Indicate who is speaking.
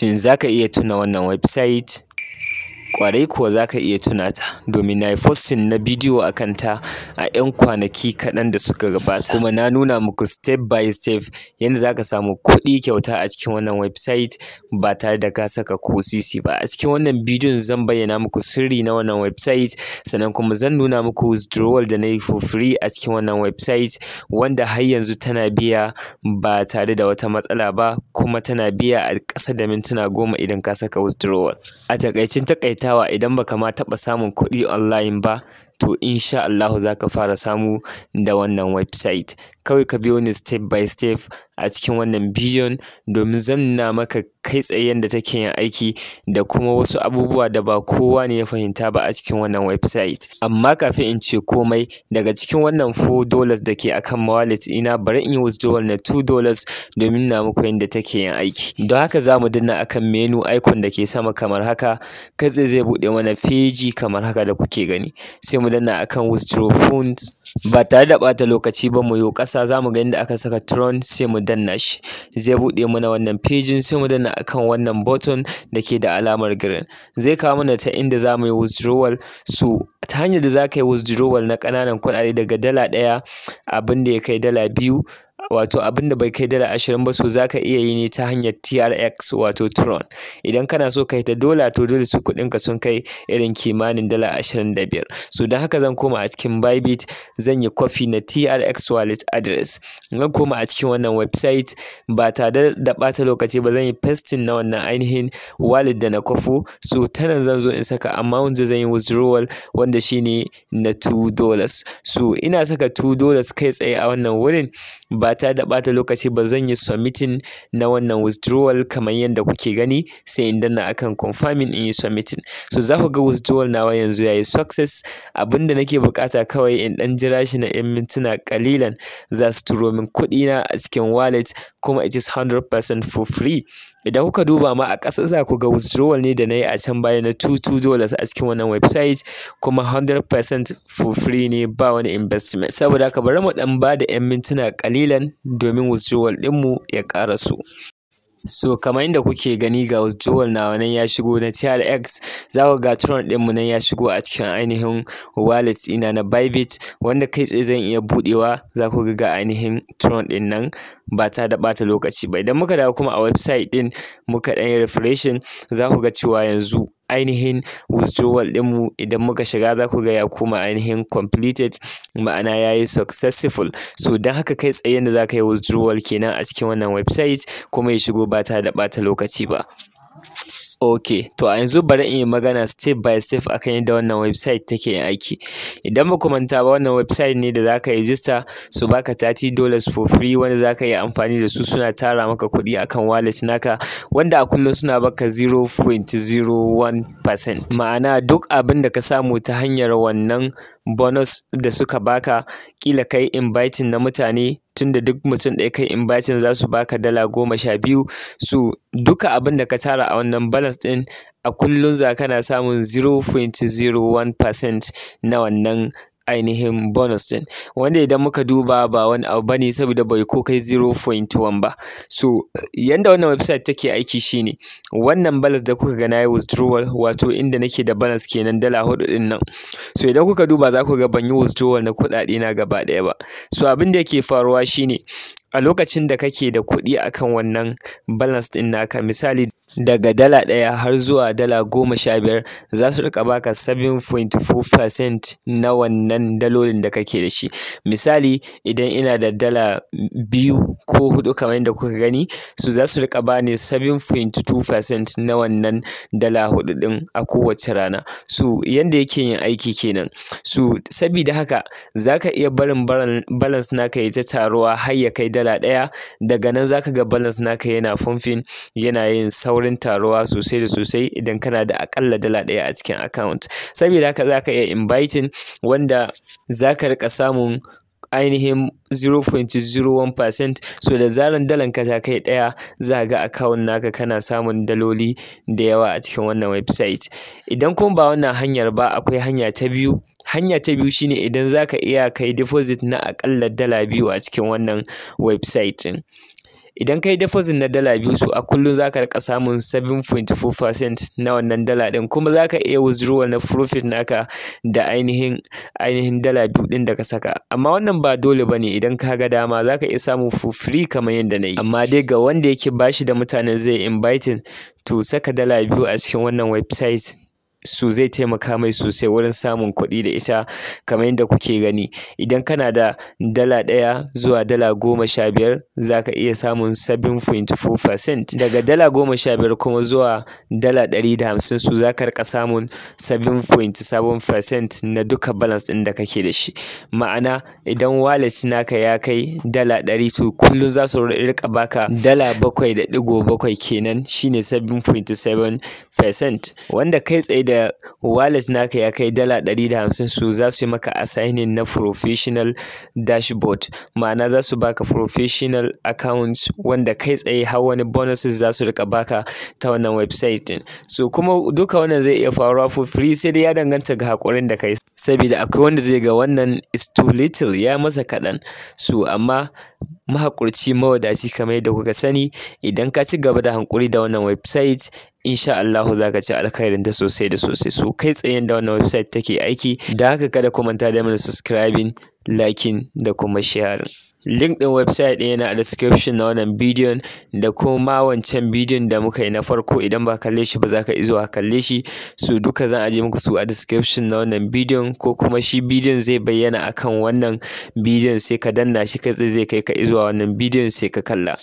Speaker 1: Shin za ka iya tuna wannan website? Ƙwarai kuwa za ka iya tuna ta, domin na yi posting na bidiyo a kanta a 'yan kwanaki kaɗan da suka gabata. Kuma na nuna muku step by step yadda za ka samu kuɗi kyauta a cikin wannan website ba tare da ka saka ko sisi ba. A cikin wannan bidiyon zan bayyana muku sirri na wannan website, sannan kuma zan nuna muku withdrawal da na yi for free a cikin wannan website, wanda har yanzu tana biya ba tare da wata matsala ba, kuma tana biya a ƙasa da mintuna 10 idan ka saka withdrawal. A taƙaicin taƙaitawa, idan baka ma taɓa samun kuɗi online ba, to insha Allahu za ka fara samu da wannan website. Kawai ka biyo ni step by step a cikin wannan bidiyon domin zan nuna maka kai tsaye yadda take yin aiki da kuma wasu abubuwa da ba kowa ne ya fahimta ba a cikin wannan website. Amma kafin in ce komai, daga cikin wannan $4 da ke akan wallet ina, bari in yi withdrawal na $2 domin nuna muku yadda take yin aiki. Don haka za mu danna akan menu icon da ke sama kamar haka, kai tsaye zai buɗe mana feji kamar haka da kuke gani. Sai mu danna akan withdraw funds. Ba tare da ɓata lokaci ba, mu yo ƙasa za mu ga inda aka saka Tron, sai mu danna shi. Zai buɗe mana wannan fejin, sai mu danna akan wannan button da ke da alamar green. Zai kawo mana ta inda za mu yi withdrawal. So ta hanyar da za ka yi withdrawal na ƙananan kuɗaɗe daga $1 abin da ya kai $2, wato abin da bai kai $20 ba, so za ka iya yi ne ta hanyar TRX wato Tron. Idan kana so ka yi ta dola, to dole su kuɗinka sun kai irin kimanin $25. So don haka zan koma a cikin Bybit, zan yi copy na TRX wallet address. Zan koma a cikin wannan website ba tare da ɓata lokaci ba, zan yi pasting na wannan ainihin wallet da na kwafo. So ta nan zan zo in saka amount da zan yi withdrawal, wanda shine na $2. So ina saka $2 kai tsaye a wannan wurin ba tare da ɓata lokaci ba. Zan yi submitting na wannan withdrawal kamar yadda kuke gani, sai in danna akan confirming in yi submitting. So za ku ga withdrawal nawa yanzu ya yi success. Abin da nake buƙata kawai in ɗan jira shi na 'yan mintuna ƙalilan, za su turo min kuɗina a cikin wallet, kuma it is 100% for free. Idan kuka duba ma a ƙasa za ku ga withdrawal ne da na yi a can baya na $2 a cikin wannan website, kuma 100% for free ne, ba wani investment. Saboda haka bari mu ɗan ba da 'yan mintuna ƙalilan domin withdrawal ɗinmu ya ƙaraso. So kamar yadda kuke gani, ga withdrawal nawa nan ya shigo na TRX. Za ku ga Tron ɗinmu nan ya shigo a cikin ainihin wallet ɗina na Bybit, wanda kai tsaye zan iya buɗewa. Za ku ga ainihin Tron ɗin nan ba tare da ɓata lokaci ba. Idan muka dawo kuma a website ɗin muka ɗan yi refreshing, za ku ga cewa yanzu ainihin withdrawal ɗinmu idan muka shiga, za ku ga ya koma ainihin completed, ma'ana ya yi successful. So don haka kai tsaye yadda za ka yi withdrawal kenan a cikin wannan website, kuma ya shigo ba tare da ɓata lokaci ba. Ok, to a yanzu bari in yi magana step by step akan yadda wannan website take yin aiki. Idan ba ku manta ba, wannan website ne da za ka register su baka $30 for free, wanda za ka yi amfani da su. Suna tara maka kuɗi akan wallet naka, wanda a kullum suna baka 0.01%. Ma'ana duk abin da ka samu ta hanyar wannan bonus da suka baka, kila kai inviting na mutane, tunda duk mutum ɗaya kai inviting za su baka $12. So duka abin da ka tara a wannan balance ɗin, a kullum za kana samun 0.01% na wannan ainihin bonus ɗin, wanda idan muka duba ba wani abu bane, saboda bai ko kai 0.1 ba. So yanda wannan website take aiki shine, wannan balance da kuka ga na yi withdrawal, wato inda nake da balance kenan $4 ɗin nan. So idan kuka duba za ku ga ban yi withdrawal na kuɗaɗe na gaba ɗaya ba. So abin da yake faruwa shine, a lokacin da kake da kuɗi akan wannan balance ɗin naka, misali daga $1 har zuwa $15, za su riƙa baka 7.4% na wannan dalolin da kake da shi. Misali idan ina da $2 ko $4 kamar yadda kuka gani, so za su riƙa bani 7.2% na wannan $4 ɗin a kowace rana. So yanda yake yin aiki kenan. So sabida haka za ka iya barin balance naka ya ta taruwa har ya kai $1. Daga nan za ka ga balance naka yana pumping, yana yin saurin taruwa sosai da sosai idan kana da aƙalla $1 a cikin account. Sabida haka za ka iya inviting, wanda za ka riƙa samun ainihin 0.01%. So da zaran dalanka ta kai $1, za ga account naka kana samun daloli da yawa a cikin wannan website. Idan kuma ba wannan hanyar ba, akwai hanya ta biyu. Hanya ta biyu shine idan za ka iya kai deposit na aƙalla $2 a cikin wannan website ɗin. idan kai deposit na dala 2 so a kullum zaka rika samun 7.4% na wannan dala din, kuma zaka iya withdrawal na profit naka da ainihin dala 2 din da ka saka. Amma wannan ba dole bane, idan ka ga dama zaka iya samu for free kamar yadda nayi. Amma dai ga wanda yake bashi da mutanen zai inviting to saka dala 2 a cikin wannan website su zai taimaka mai sosai wurin samun kuɗi da ita. Kamar yadda kuke gani, idan kana da dala 1 zuwa dala 15 zaka iya samun 7.4%, daga dala 15 kuma zuwa dala 150 su zaka rika samun 7.7% na duka balance ɗin da kake da shi. Ma'ana idan wallet naka ya kai dala 100 to kullum za su rika baka dala 7.7 kenan, shine 7.7%, wanda kai tsaye da wallet naka ya kai dala 150 su za su yi maka assigning na professional dashboard. Ma'ana za su baka professional account wanda kai tsaye har wani bonuses za su rika baka ta wannan website din. So kuma duka wannan zai iya faruwa for free, sai dai ya danganta ga hakurin da kai, saboda akwai wanda zai ga wannan is too little, ya masa kaɗan. So amma mahaƙurci mawadaci kamar yadda kuka sani, idan ka ci gaba da hankuri da wannan website insha Allahu zaka ci alkhairin ta sosai da sosai. So kai tsayen da wannan website take aiki, da haka kada ku manta da mana subscribing, liking da kuma sharing. Link ɗin website ɗin yana a description na wannan bidiyon, da kuma wancan bidiyon da muka yi na farko. Idan ba kalle shi ba za ka zuwa kalle shi, su duka zan aje muku su a description na wannan bidiyon, ko kuma shi bidiyon zai bayyana akan wannan bidiyon sai ka danna shi kai tsaye zai kai ka zuwa wannan bidiyon sai ka kalla.